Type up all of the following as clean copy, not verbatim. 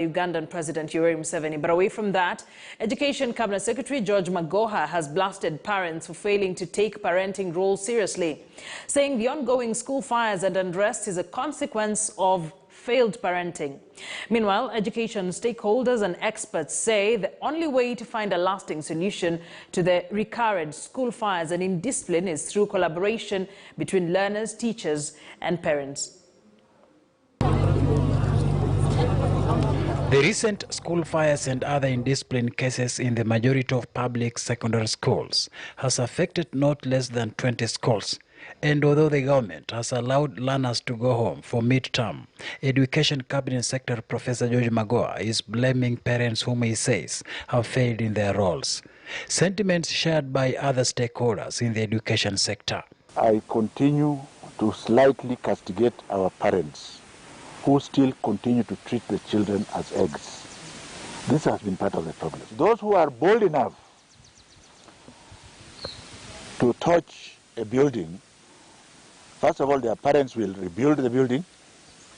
Ugandan President Yoweri Museveni. But away from that, Education Cabinet Secretary George Magoha has blasted parents for failing to take parenting role seriously, saying the ongoing school fires and unrest is a consequence of failed parenting. Meanwhile, education stakeholders and experts say the only way to find a lasting solution to the recurrent school fires and indiscipline is through collaboration between learners, teachers, and parents. The recent school fires and other indiscipline cases in the majority of public secondary schools has affected not less than 20 schools. And although the government has allowed learners to go home for mid-term, Education Cabinet Secretary Professor George Magoha is blaming parents whom he says have failed in their roles. Sentiments shared by other stakeholders in the education sector. I continue to slightly castigate our parents who still continue to treat the children as eggs. This has been part of the problem. Those who are bold enough to touch a building, first of all, their parents will rebuild the building.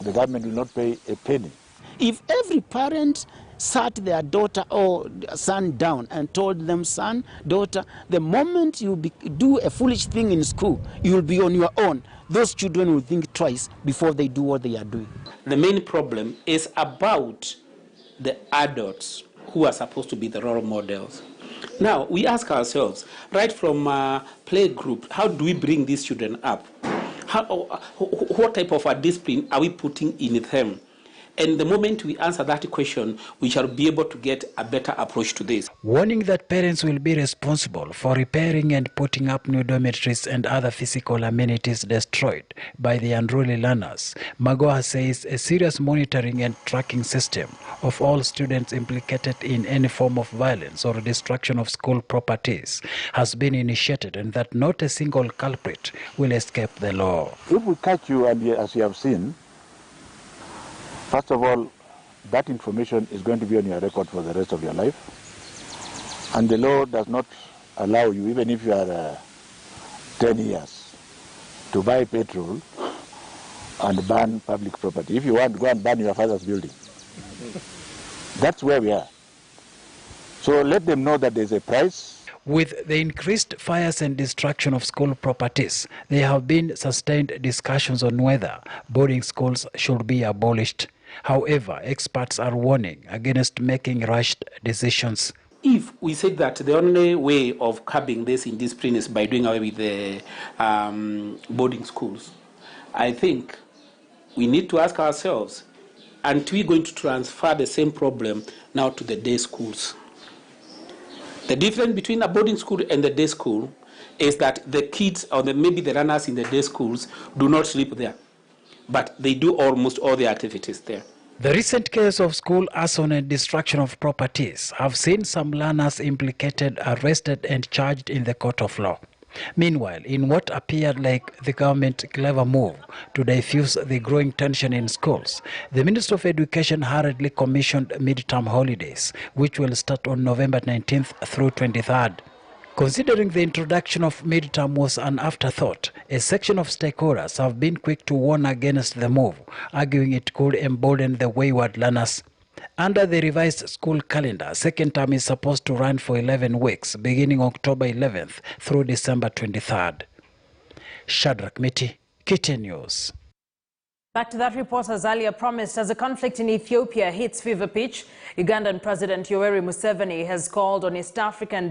The government will not pay a penny. If every parent sat their daughter or son down and told them, son, daughter, the moment you do a foolish thing in school, you will be on your own. Those children will think twice before they do what they are doing. The main problem is about the adults who are supposed to be the role models. Now, we ask ourselves, right from playgroup, how do we bring these children up? What type of a discipline are we putting in them? And the moment we answer that question, we shall be able to get a better approach to this. Warning that parents will be responsible for repairing and putting up new dormitories and other physical amenities destroyed by the unruly learners, Magoha says a serious monitoring and tracking system of all students implicated in any form of violence or destruction of school properties has been initiated, and that not a single culprit will escape the law. If we catch you, and as you have seen, first of all, that information is going to be on your record for the rest of your life. And the law does not allow you, even if you are 10 years, to buy petrol and burn public property. If you want, go and burn your father's building. That's where we are. So let them know that there's a price. With the increased fires and destruction of school properties, there have been sustained discussions on whether boarding schools should be abolished. However, experts are warning against making rushed decisions. If we say that the only way of curbing this indiscipline is by doing away with the boarding schools, I think we need to ask ourselves, aren't we going to transfer the same problem now to the day schools? The difference between a boarding school and the day school is that the kids or maybe the runners in the day schools do not sleep there, but they do almost all the activities there. The recent case of school arson and destruction of properties have seen some learners implicated arrested and charged in the court of law. Meanwhile, in what appeared like the government's clever move to diffuse the growing tension in schools, the Minister of Education hurriedly commissioned mid-term holidays, which will start on November 19th through 23rd. Considering the introduction of mid-term was an afterthought, a section of stakeholders have been quick to warn against the move, arguing it could embolden the wayward learners. Under the revised school calendar, second term is supposed to run for 11 weeks, beginning October 11th through December 23rd. Shadrach Miti, KTN News. Back to that report, as earlier promised, as the conflict in Ethiopia hits fever pitch, Ugandan President Yoweri Museveni has called on East African